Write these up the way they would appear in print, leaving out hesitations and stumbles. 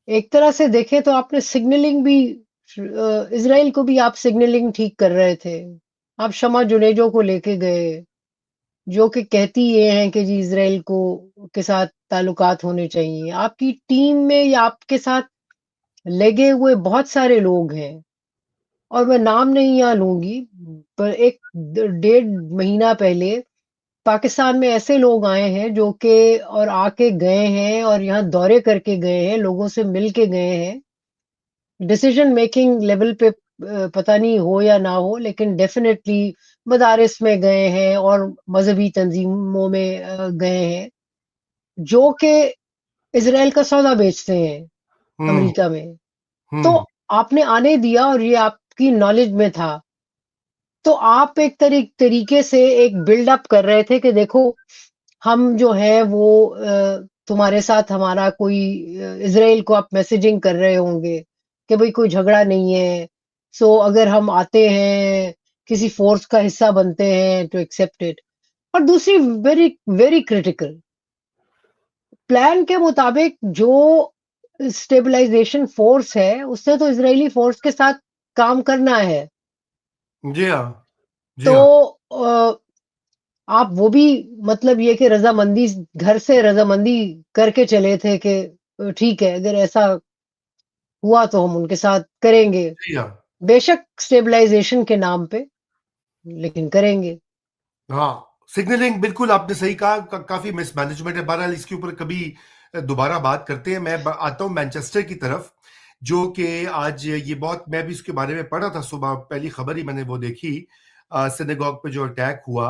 एक तरह से देखें तो आपने सिग्नलिंग भी इज़राइल को भी आप सिग्नलिंग ठीक कर रहे थे। आप शमा जुनेजो को लेके गए, जो कि कहती ये हैं कि जी इज़राइल को के साथ ताल्लुकात होने चाहिए। आपकी टीम में या आपके साथ लगे हुए बहुत सारे लोग हैं और मैं नाम नहीं यहाँ लूँगी, पर एक डेढ़ महीना पहले पाकिस्तान में ऐसे लोग आए हैं जो कि और आके गए हैं और यहाँ दौरे करके गए हैं, लोगों से मिल के गए हैं। डिसीजन मेकिंग लेवल पे पता नहीं हो या ना हो, लेकिन डेफिनेटली मदारिस में गए हैं और मजहबी तंजीमों में गए हैं, जो कि इसराइल का सौदा बेचते हैं हम्म। अमेरिका में। तो हम्म। आपने आने दिया और ये आपकी नॉलेज में था, तो आप एक तरीके से एक बिल्डअप कर रहे थे कि देखो हम जो है वो तुम्हारे साथ हमारा कोई इजराइल को आप मैसेजिंग कर रहे होंगे कि भाई कोई झगड़ा नहीं है, सो अगर हम आते हैं किसी फोर्स का हिस्सा बनते हैं तो एक्सेप्ट इट। और दूसरी वेरी वेरी क्रिटिकल, प्लान के मुताबिक जो स्टेबलाइजेशन फोर्स है उसने तो इजरायली फोर्स के साथ काम करना है। जी हाँ। जी तो हाँ। आप वो भी मतलब ये कि रजामंदी घर से रजामंदी करके चले थे कि ठीक है अगर ऐसा हुआ तो हम उनके साथ करेंगे, जी हाँ। बेशक स्टेबलाइजेशन के नाम पे, लेकिन करेंगे। हाँ, सिग्नलिंग बिल्कुल आपने सही कहा। काफी मिसमैनेजमेंट है। बहरहाल इसके ऊपर कभी दोबारा बात करते हैं। मैं आता हूँ मैनचेस्टर की तरफ, जो कि आज ये बहुत, मैं भी उसके बारे में पढ़ा था सुबह, पहली खबर ही मैंने वो देखी, सिनेगॉग पे जो अटैक हुआ।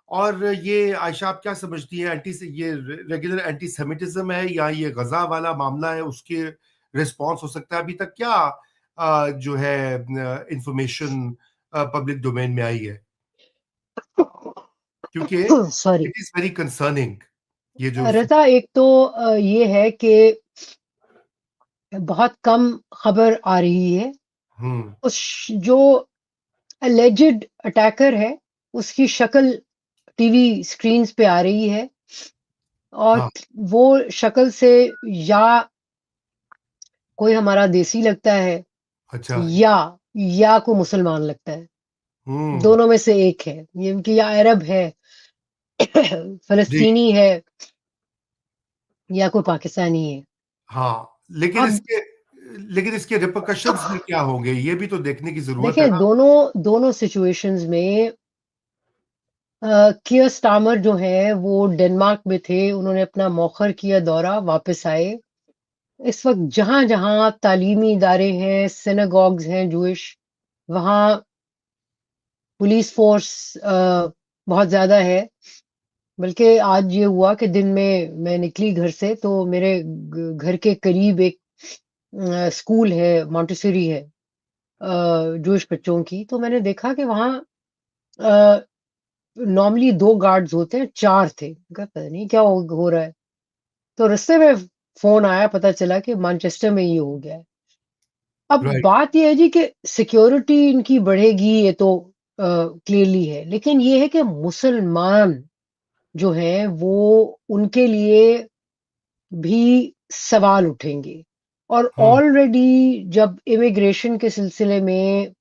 और ये आयशा, आप क्या समझती हैं, एंटी ये रेगुलर एंटीसेमिटिज्म है या ये गजा वाला मामला है, उसके रिस्पॉन्स हो सकता है? अभी तक क्या जो है इंफॉर्मेशन पब्लिक डोमेन में आई है? क्योंकि sorry. It is very concerning, ये जो रता एक तो ये है कि बहुत कम खबर आ रही है। हम्म। उस जो अलेजिड अटैकर है उसकी शक्ल टीवी स्क्रीन्स पे आ रही है, और हाँ। वो शक्ल से या कोई हमारा देसी लगता है अच्छा। या को मुसलमान लगता है। हम्म। दोनों में से एक है ये, कि या अरब है जी। फलस्तीनी है या कोई पाकिस्तानी है। हाँ, लेकिन अब इसके रिpercussions भी क्या होंगे, ये भी तो देखने की जरूरत है देखें, ना। दोनों सिचुएशंस में कियर स्टामर जो है वो डेनमार्क में थे, उन्होंने अपना मौखर किया दौरा, वापस आए। इस वक्त जहां जहां तालीमी इदारे हैं, सिनेगॉग्स हैं जूइश, वहां पुलिस फोर्स बहुत ज्यादा है। बल्कि आज ये हुआ कि दिन में मैं निकली घर से तो मेरे घर के करीब एक स्कूल है, मॉन्टेसरी है जूइश बच्चों की। तो मैंने देखा कि वहाँ नॉर्मली दो गार्ड्स होते हैं, चार थे। मैं कहा, पता नहीं क्या हो रहा है। तो रास्ते में फोन आया, पता चला कि मैनचेस्टर में ये हो गया है। अब राइट। बात ये है जी कि सिक्योरिटी इनकी बढ़ेगी, ये तो क्लियरली है, लेकिन ये है कि मुसलमान जो है वो उनके लिए भी सवाल उठेंगे। और हम्म। ऑलरेडी जब इमिग्रेशन के सिलसिले में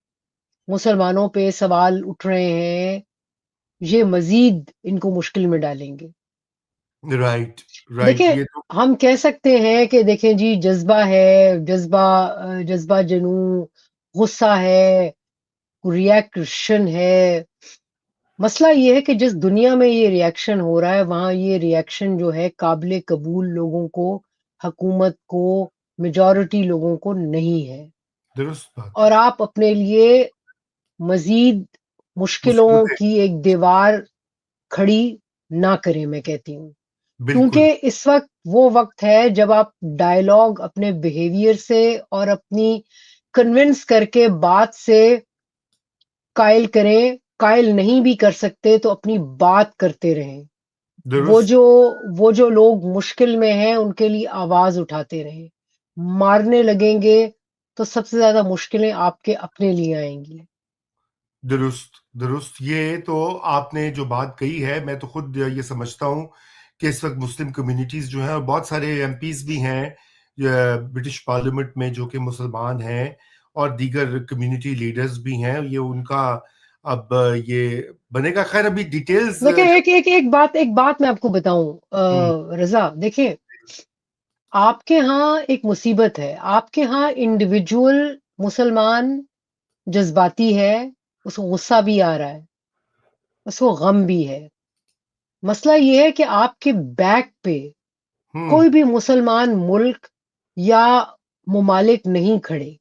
मुसलमानों पे सवाल उठ रहे हैं, ये मजीद इनको मुश्किल में डालेंगे। राइट। राइट, देखिए, ये तो। हम कह सकते हैं कि देखें जी जज्बा है, जज्बा जनू, गुस्सा है, रिएक्शन है। मसला ये है कि जिस दुनिया में ये रिएक्शन हो रहा है वहां ये रिएक्शन जो है काबिल कबूल लोगों को, हुकूमत को, मेजॉरिटी लोगों को नहीं है। दुरुस्त बात है। और आप अपने लिए मजीद मुश्किलों मुसीबतें। की एक दीवार खड़ी ना करें, मैं कहती हूँ। क्योंकि बिल्कुल। इस वक्त वो वक्त है जब आप डायलॉग अपने बिहेवियर से और अपनी कन्विंस करके बात से कायल करें। कायल नहीं भी कर सकते तो अपनी बात करते रहें। वो दुरुस्त। जो वो जो लोग मुश्किल में हैं उनके लिए आवाज उठाते रहें। मारने लगेंगे तो सबसे ज्यादा मुश्किलें आपके अपने लिए आएंगी। दुरुस्त। दुरुस्त, ये तो आपने जो बात कही है, मैं तो खुद ये समझता हूँ कि इस वक्त मुस्लिम कम्युनिटीज जो हैं, और बहुत सारे एमपीज भी हैं ब्रिटिश पार्लियामेंट में जो कि मुसलमान हैं और दीगर कम्युनिटी लीडर्स भी हैं, ये उनका अब ये बनेगा। खैर अभी डिटेल्स। देखिए एक बात मैं आपको बताऊं रजा, देखिए आपके यहाँ एक मुसीबत है, आपके यहाँ इंडिविजुअल मुसलमान जज्बाती है, उसको गुस्सा भी आ रहा है, उसको गम भी है। मसला ये है कि आपके बैक पे कोई भी मुसलमान मुल्क या मुमालिक नहीं खड़े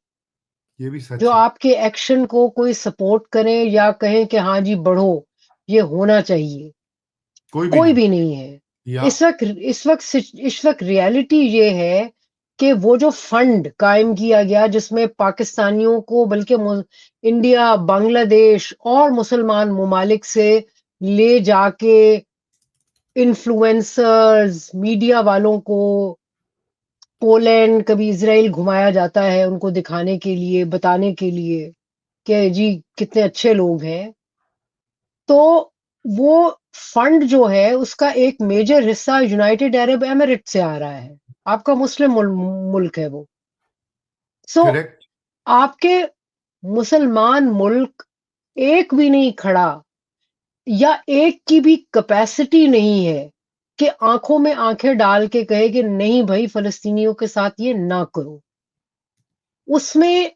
ये भी जो सच है। आपके एक्शन को कोई सपोर्ट करें या कहें कि हाँ जी बढ़ो, ये होना चाहिए। कोई भी कोई नहीं। भी नहीं है। या इस वक्त रियलिटी ये है कि वो जो फंड कायम किया गया जिसमें पाकिस्तानियों को, बल्कि इंडिया, बांग्लादेश और मुसलमान मुमालिक से ले जाके इन्फ्लुएंसर्स, मीडिया वालों को पोलैंड, कभी इजराइल घुमाया जाता है उनको दिखाने के लिए, बताने के लिए कि जी कितने अच्छे लोग हैं। तो वो फंड जो है उसका एक मेजर हिस्सा यूनाइटेड अरब एमिरेट से आ रहा है, आपका मुस्लिम मुल्क है वो। So correct. आपके मुसलमान मुल्क एक भी नहीं खड़ा, या एक की भी कैपेसिटी नहीं है कि आंखों में आंखें डाल के कहे कि नहीं भाई फलस्तीनियों के साथ ये ना करो। उसमें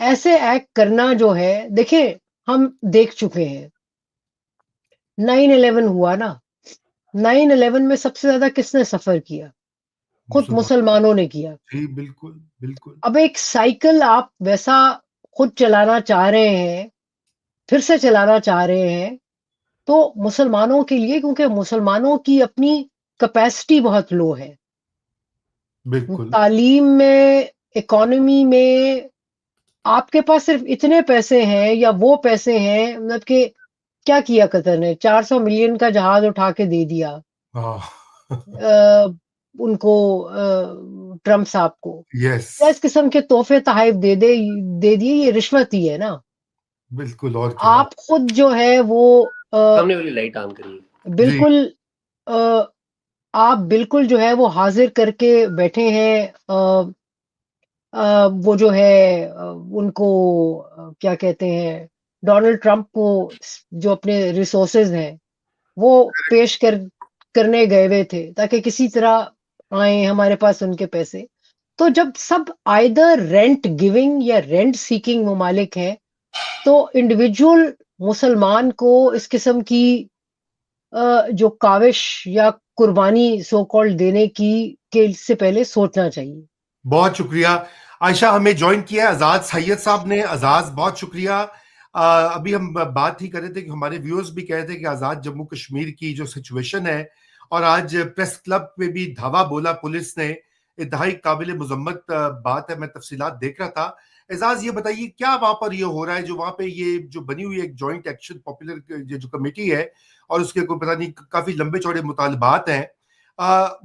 ऐसे एक्ट करना जो है, देखिए हम देख चुके हैं 9/11 हुआ ना, 9/11 में सबसे ज्यादा किसने सफर किया? खुद मुसलमान। मुसलमानों ने किया। जी बिल्कुल बिल्कुल। अब एक साइकिल आप वैसा खुद चलाना चाह रहे हैं, फिर से चलाना चाह रहे हैं, तो मुसलमानों के लिए, क्योंकि मुसलमानों की अपनी कैपेसिटी बहुत लो है बिल्कुल। तालीम में, इकोनॉमी में। आपके पास सिर्फ इतने पैसे हैं या वो पैसे हैं, मतलब कि क्या किया कतर ने, 400 मिलियन का जहाज उठा के दे दिया हाँ। अ, उनको, ट्रम्प साहब को। यस। या इस किस्म के तोहफे तहाइफ दे दिए, ये रिश्वत ही है ना। बिल्कुल, और क्या। आप खुद जो है वो सामने वाली लाइट ऑन करिए। जी। बिल्कुल अ, आप बिल्कुल जो है वो हाजिर करके बैठे हैं। वो जो है उनको क्या कहते हैं, डोनाल्ड ट्रंप को जो अपने रिसोर्सेज हैं वो पेश करने गए हुए थे ताकि किसी तरह आए हमारे पास उनके पैसे। तो जब सब आइदर रेंट गिविंग या रेंट सीकिंग ममालिक हैं, तो इंडिविजुअल मुसलमान को इस किस्म की जो काविश या कुर्बानी सो कॉल्ड देने की के से पहले सोचना चाहिए। बहुत शुक्रिया आयशा, हमें ज्वाइन किया है आजाद सैयद साहब ने। आजाद बहुत शुक्रिया। अभी हम बात ही कर रहे थे कि हमारे व्यूअर्स भी कह रहे थे कि आजाद जम्मू कश्मीर की जो सिचुएशन है, और आज प्रेस क्लब में भी धावा बोला पुलिस ने, इंतहाई काबिल मुजम्मत बात है। मैं तफसीलात देख रहा था। एजाज ये बताइए क्या वहां पर ये हो रहा है, जो वहां पे ये जो बनी हुई एक जॉइंट एक्शन पॉपुलर जो कमेटी है, और उसके कोई पता नहीं काफी लंबे चौड़े मुतालबात हैं,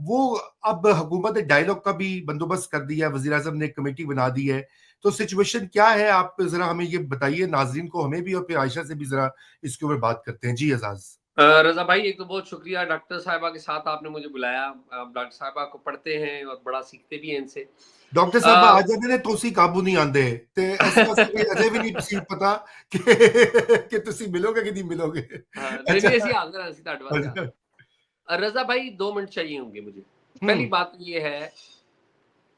वो अब हुकूमत ने डायलॉग का भी बंदोबस्त कर दिया है, वजीर आजम ने एक कमेटी बना दी है। तो सिचुएशन क्या है, आप जरा हमें ये बताइए, नाजरीन को, हमें भी, और फिर आयशा से भी जरा इसके ऊपर बात करते हैं। जी एजाज। रजा भाई, एक तो बहुत शुक्रिया डॉक्टर साहिबा के साथ आपने मुझे बुलाया। आप डॉक्टर साहिबा को पढ़ते हैं और बड़ा सीखते भी हैं इनसे। डॉक्टर साहब आज ने तुसी काबू नहीं आंदे ते ऐसे कोई अजे भी नहीं तुसी पता कि तुसी मिलोगे कि नहीं मिलोगे। नहीं अच्छा। नहीं, ऐसी हाजिर ऐसी ਤੁਹਾਡੇ ਵਾਸਤੇ हाजिर। रजा भाई 2 मिनट चाहिए होंगे मुझे। पहली बात ये है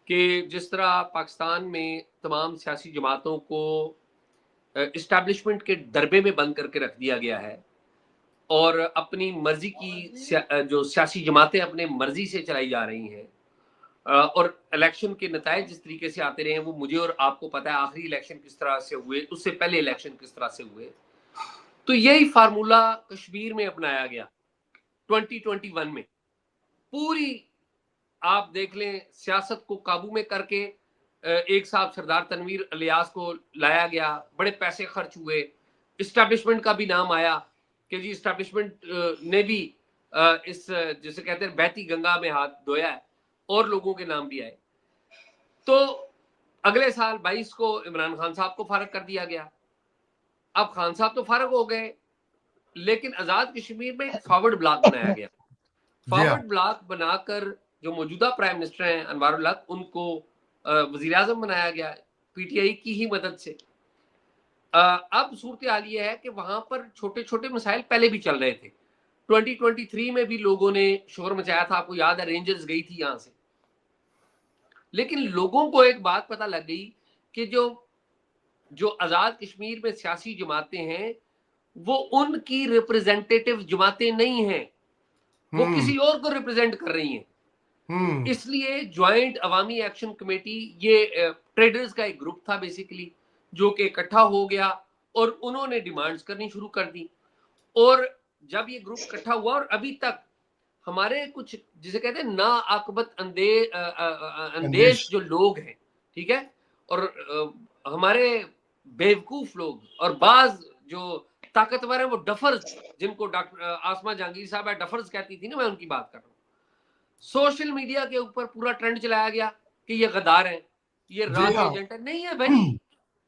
कि जिस तरह पाकिस्तान में तमाम सियासी जमातों को इस्टेब्लिशमेंट के डरबे में बंद करके रख दिया गया है और अपनी मर्जी की जो सियासी जमातें अपने मर्जी से चलाई जा रही हैं, और इलेक्शन के नतायज जिस तरीके से आते रहे हैं वो मुझे और आपको पता है। आखिरी इलेक्शन किस तरह से हुए, उससे पहले इलेक्शन किस तरह से हुए। तो यही फार्मूला कश्मीर में अपनाया गया 2021 में। पूरी आप देख लें, सियासत को काबू में करके एक साहब सरदार तनवीर इलियास को लाया गया, बड़े पैसे खर्च हुए, इस्टेब्लिशमेंट का भी नाम आया कि जी इस्टेब्लिशमेंट ने भी इस जिसे कहते हैं बहती गंगा में हाथ धोया है, और लोगों के नाम भी आए। तो अगले साल 22 को इमरान खान साहब को फारग कर दिया गया। अब खान साहब तो फारग हो गए, लेकिन आजाद कश्मीर में एक फॉरवर्ड ब्लॉक बनाया गया। फॉरवर्ड ब्लॉक बनाकर जो मौजूदा प्राइम मिनिस्टर हैं अनवारुल हक, उनको वजीर आजम बनाया गया पीटीआई की ही मदद से। अब सूरत हाल ये है कि वहां पर छोटे छोटे मसाइल पहले भी चल रहे थे। 2023 में भी लोगों ने शोर मचाया था, आपको याद है, रेंजर्स गई थी यहां से। लेकिन लोगों को एक बात पता लग गई कि जो आजाद कश्मीर में सियासी जमातें हैं वो उनकी रिप्रेजेंटेटिव जमातें नहीं हैं, वो किसी और को रिप्रेजेंट कर रही हैं। इसलिए ज्वाइंट अवामी एक्शन कमेटी, ये ट्रेडर्स का एक ग्रुप था बेसिकली, जो कि इकट्ठा हो गया और उन्होंने डिमांड्स करनी शुरू कर दी। और जब ये ग्रुप इकट्ठा हुआ, और अभी तक हमारे कुछ जिसे कहते हैं ना आकबत अंदेश जो लोग हैं, ठीक है, और हमारे बेवकूफ लोग और बाज जो ताकतवर है वो डफर्स, जिनको डॉक्टर आसमा जहांगीर साहब है डफर्स कहती थी ना, मैं उनकी बात कर रहा हूँ। सोशल मीडिया के ऊपर पूरा ट्रेंड चलाया गया कि ये गद्दार है, ये राग एजेंट है। नहीं है भाई,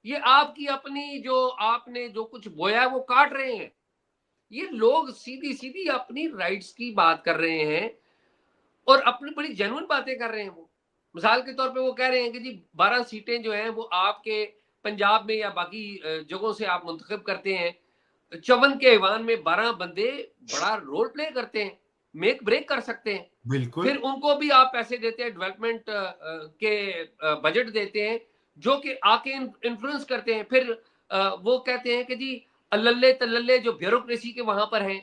ये आपकी अपनी जो आपने जो कुछ बोया है वो काट रहे हैं। ये लोग सीधी सीधी अपनी राइट्स की बात कर रहे हैं और अपनी बड़ी जेन्युइन बातें कर रहे हैं। वो मिसाल के तौर पे वो कह रहे हैं कि जी 12 सीटें जो हैं वो आपके पंजाब में या बाकी जगहों से आप मुंतखब करते हैं। चवन के ऐवान में 12 बंदे बड़ा रोल प्ले करते हैं, मेक ब्रेक कर सकते हैं। बिल्कुल। फिर उनको भी आप पैसे देते हैं, डेवलपमेंट के बजट देते हैं, जो कि आके इन्फ्लुएंस करते हैं। फिर वो कहते हैं कि जी लल्ले तल्ले जो ब्यूरोक्रेसी के वहां पर हैं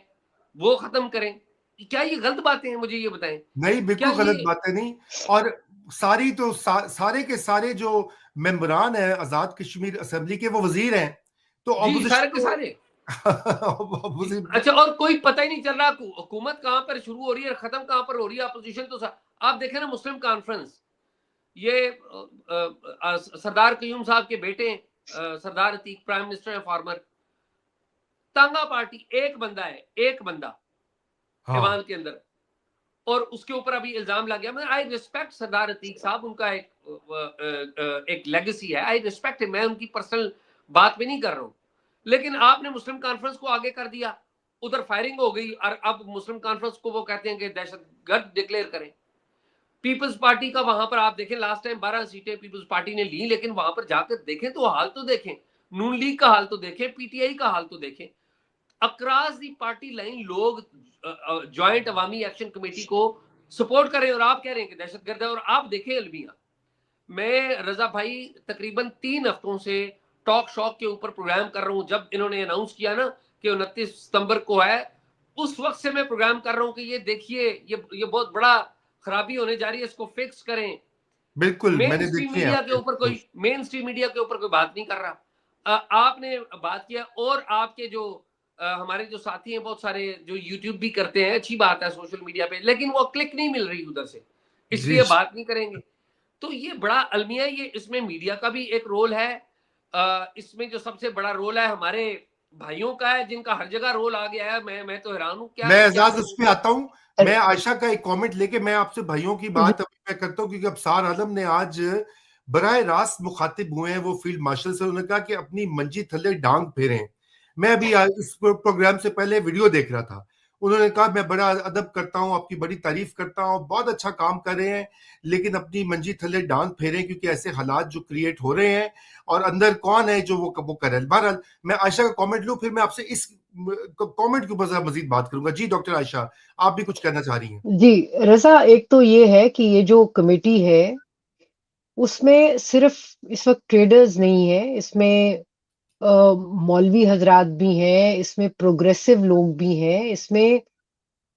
वो खत्म करें। क्या ये गलत बातें हैं? मुझे ये बताएं। नहीं, बिल्कुल गलत बातें नहीं। और सारी तो सारे के सारे जो मेंबरान हैं आजाद कश्मीर असेंबली के, वो वजीर हैं, तो जी सारे के सारे अच्छा, और कोई पता ही नहीं चल रहा हुकूमत कहां पर शुरू हो रही है, खत्म कहां पर हो रही है। अपोजिशन तो आप देखें ना, मुस्लिम कॉन्फ्रेंस, ये सरदार कयूम साहब के बेटे सरदार अतीक प्राइम मिनिस्टर है फॉर्मर। तांगा पार्टी एक बंदा है, एक बंदा ऐवान के अंदर, और उसके ऊपर अभी इल्जाम लग गया। मैं आई रिस्पेक्ट सरदार अतीक साहब, उनका एक लेगेसी है, आई रिस्पेक्ट, मैं उनकी पर्सनल बात पे नहीं कर रहा हूं। लेकिन आपने मुस्लिम कॉन्फ्रेंस को आगे कर दिया, उधर फायरिंग हो गई, और अब मुस्लिम कॉन्फ्रेंस को वो कहते हैं कि दहशतगर्द डिक्लेयर करें। पीपल्स पार्टी का वहां पर आप देखें, लास्ट टाइम 12 सीटें पीपल्स पार्टी ने ली, लेकिन वहां पर जाकर देखें तो हाल तो देखें, नून लीग का हाल तो देखें, पीटीआई का हाल तो देखें। अक्रॉस दी पार्टी लाइन लोग ज्वाइंट अवामी एक्शन कमेटी को सपोर्ट करें, और आप कह रहे हैं कि दहशतगर्द है। और आप देखें अलमिया, मैं रजा भाई तकरीबन 3 हफ्तों से टॉक शॉक के ऊपर प्रोग्राम कर रहा हूं। जब इन्होंने अनाउंस किया ना कि 29 सितंबर को है, उस वक्त से मैं प्रोग्राम कर रहा हूं कि ये देखिए, ये बहुत बड़ा खराबी होने जा रही है, इसको फिक्स करें। बिल्कुल, मेन स्ट्रीम मीडिया के ऊपर कोई बात नहीं कर रहा। आपने बात किया, और आपके जो हमारे जो साथी हैं बहुत सारे जो यूट्यूब भी करते हैं, अच्छी बात है सोशल मीडिया पे, लेकिन वो क्लिक नहीं मिल रही उधर से, इसलिए बात नहीं करेंगे। तो ये बड़ा अलमिया, ये इसमें मीडिया का भी एक रोल है। इसमें जो सबसे बड़ा रोल है हमारे भाइयों का है, जिनका हर जगह रोल आ गया है। मैं तो हैरान हूँ। मैं एजाज उस पे आता हूँ। मैं आयशा का एक कमेंट लेके मैं आपसे भाइयों की बात अभी मैं करता हूँ, क्योंकि अबसार आलम ने आज बराह रास्त मुखातिब हुए हैं वो फील्ड मार्शल से। उन्होंने कहा कि अपनी मंजी थल्ले डांग फेरें। मैं अभी इस प्रोग्राम से पहले वीडियो देख रहा था। उन्होंने कहा मैं बड़ा अदब करता हूँ, आपकी बड़ी तारीफ करता हूँ, बहुत अच्छा काम कर रहे हैं, लेकिन अपनी मंजी थल्ले डांग फेरें, क्योंकि ऐसे हालात जो क्रिएट हो रहे हैं और अंदर कौन है जो वो कर रहे हैं। बहरहाल मैं आयशा का कमेंट लूं, फिर मैं आपसे इस कमेंट के ऊपर मजीद बात करूंगा। जी डॉक्टर आयशा, आप भी कुछ कहना चाह रही हैं? जी रजा, एक तो ये है कि ये जो कमेटी है उसमें सिर्फ इस वक्त ट्रेडर्स नहीं है, इसमें मौलवी हजरात भी हैं, इसमें प्रोग्रेसिव लोग भी हैं, इसमें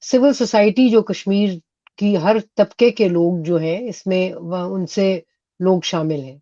सिविल सोसाइटी जो कश्मीर की हर तबके के लोग जो हैं इसमें उनसे लोग शामिल हैं।